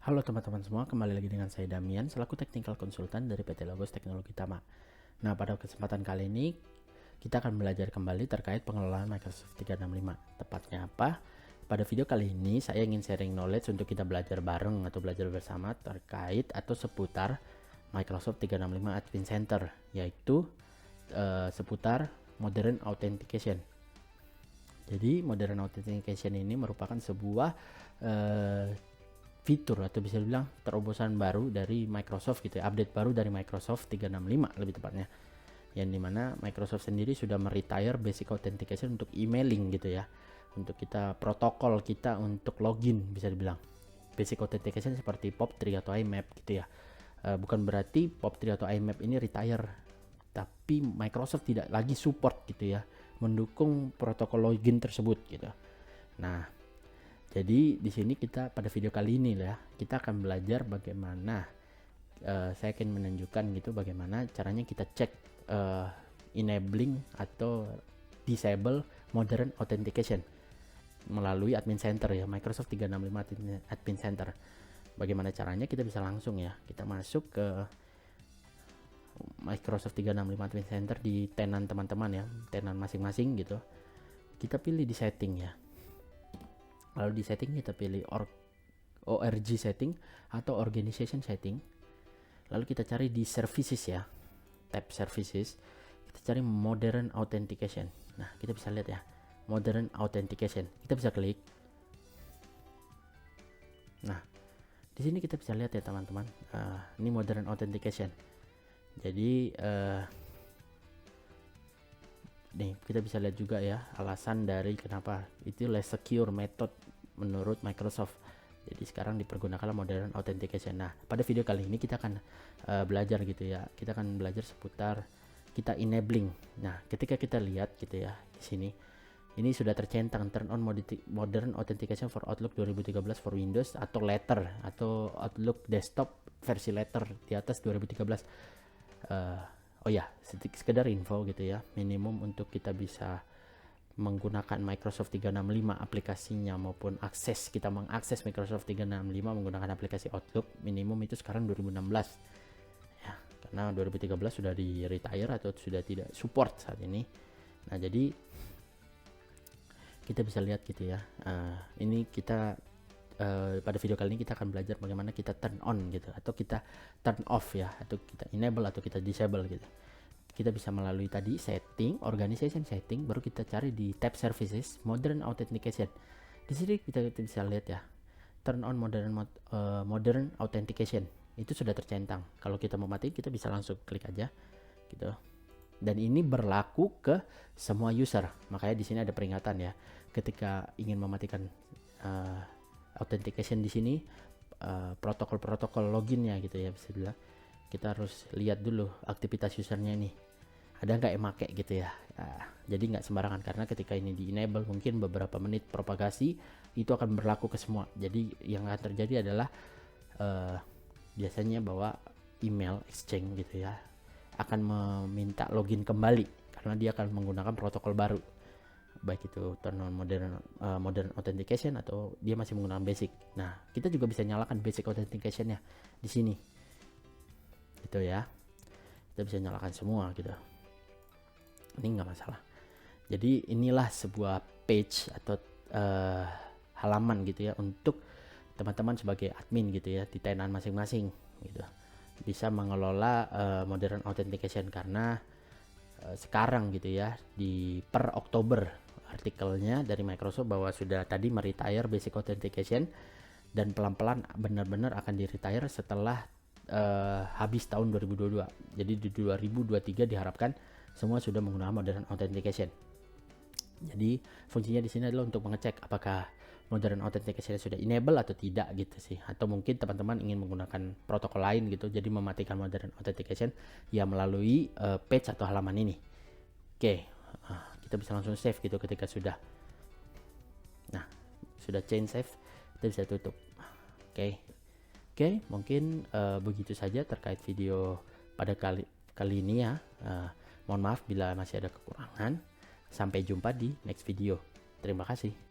Halo teman-teman semua, kembali lagi dengan saya Damian selaku Technical Consultant dari PT Logos Teknologi Tama. Nah, pada kesempatan kali ini kita akan belajar kembali terkait pengelolaan Microsoft 365. Tepatnya apa? Pada video kali ini saya ingin sharing knowledge untuk kita belajar bareng atau belajar bersama terkait atau seputar Microsoft 365 Admin Center, yaitu seputar Modern Authentication. Jadi Modern Authentication ini merupakan sebuah fitur atau bisa dibilang terobosan baru dari Microsoft gitu ya, update baru dari Microsoft 365 lebih tepatnya, yang dimana Microsoft sendiri sudah meretire basic authentication untuk emailing gitu ya, untuk kita protokol kita untuk login bisa dibilang basic authentication seperti POP3 atau IMAP gitu ya. Bukan berarti POP3 atau IMAP ini retire, tapi Microsoft tidak lagi support gitu ya, mendukung protokol login tersebut gitu. Nah, jadi di sini kita pada video kali ini ya, kita akan belajar bagaimana saya akan menunjukkan gitu bagaimana caranya kita cek enabling atau disable modern authentication melalui admin center ya, Microsoft 365 admin center. Bagaimana caranya? Kita bisa langsung ya, kita masuk ke Microsoft 365 admin center di tenan teman-teman ya, tenan masing-masing gitu. Kita pilih di setting ya. Lalu di setting kita pilih org setting atau organization setting. Lalu kita cari di services ya, tab services, kita cari modern authentication. Nah, kita bisa lihat ya, modern authentication, kita bisa klik. Nah, di sini kita bisa lihat ya teman-teman, ini modern authentication. Jadi nih kita bisa lihat juga ya alasan dari kenapa itu less secure method menurut Microsoft. Jadi sekarang dipergunakan modern authentication. Nah, pada video kali ini kita akan belajar gitu ya. Kita akan belajar seputar kita enabling. Nah, ketika kita lihat gitu ya di sini, ini sudah tercentang turn on modern authentication for Outlook 2013 for Windows atau Letter atau Outlook desktop versi Letter di atas 2013. Oh ya, sekedar info gitu ya, minimum untuk kita bisa menggunakan Microsoft 365 aplikasinya maupun kita mengakses Microsoft 365 menggunakan aplikasi Outlook, minimum itu sekarang 2016 ya, karena 2013 sudah di retire atau sudah tidak support saat ini. Nah, jadi kita bisa lihat gitu ya, ini kita pada video kali ini kita akan belajar bagaimana kita turn on gitu atau kita turn off ya, atau kita enable atau kita disable gitu. Kita bisa melalui tadi setting, organization setting, baru kita cari di tab services modern authentication. Di sini kita bisa lihat ya, turn on modern authentication itu sudah tercentang. Kalau kita mau mati, kita bisa langsung klik aja gitu. Dan ini berlaku ke semua user. Makanya di sini ada peringatan ya, ketika ingin mematikan authentication di sini, protokol loginnya gitu ya, bisa bilang kita harus lihat dulu aktivitas usernya nih, ada nggak yang make gitu ya. Jadi nggak sembarangan, karena ketika ini di enable mungkin beberapa menit propagasi itu akan berlaku ke semua. Jadi yang akan terjadi adalah biasanya bahwa email exchange gitu ya akan meminta login kembali karena dia akan menggunakan protokol baru, baik itu turn on modern authentication atau dia masih menggunakan basic. Nah, kita juga bisa nyalakan basic authentication-nya di sini gitu ya, kita bisa nyalakan semua gitu, ini nggak masalah. Jadi inilah sebuah page atau halaman gitu ya untuk teman-teman sebagai admin gitu ya di tenan masing-masing gitu, bisa mengelola modern authentication. Karena sekarang gitu ya, di per Oktober artikelnya dari Microsoft bahwa sudah tadi meretire basic authentication dan pelan-pelan benar-benar akan di-retire setelah habis tahun 2022. Jadi di 2023 diharapkan semua sudah menggunakan modern authentication. Jadi fungsinya di sini adalah untuk mengecek apakah modern authentication sudah enable atau tidak gitu sih, atau mungkin teman-teman ingin menggunakan protokol lain gitu, jadi mematikan modern authentication ya melalui page atau halaman ini. Oke, kita bisa langsung save gitu ketika sudah. Nah, sudah change save, kita bisa tutup. Oke, mungkin begitu saja terkait video pada kali ini ya. Mohon maaf bila masih ada kekurangan. Sampai jumpa di next video. Terima kasih.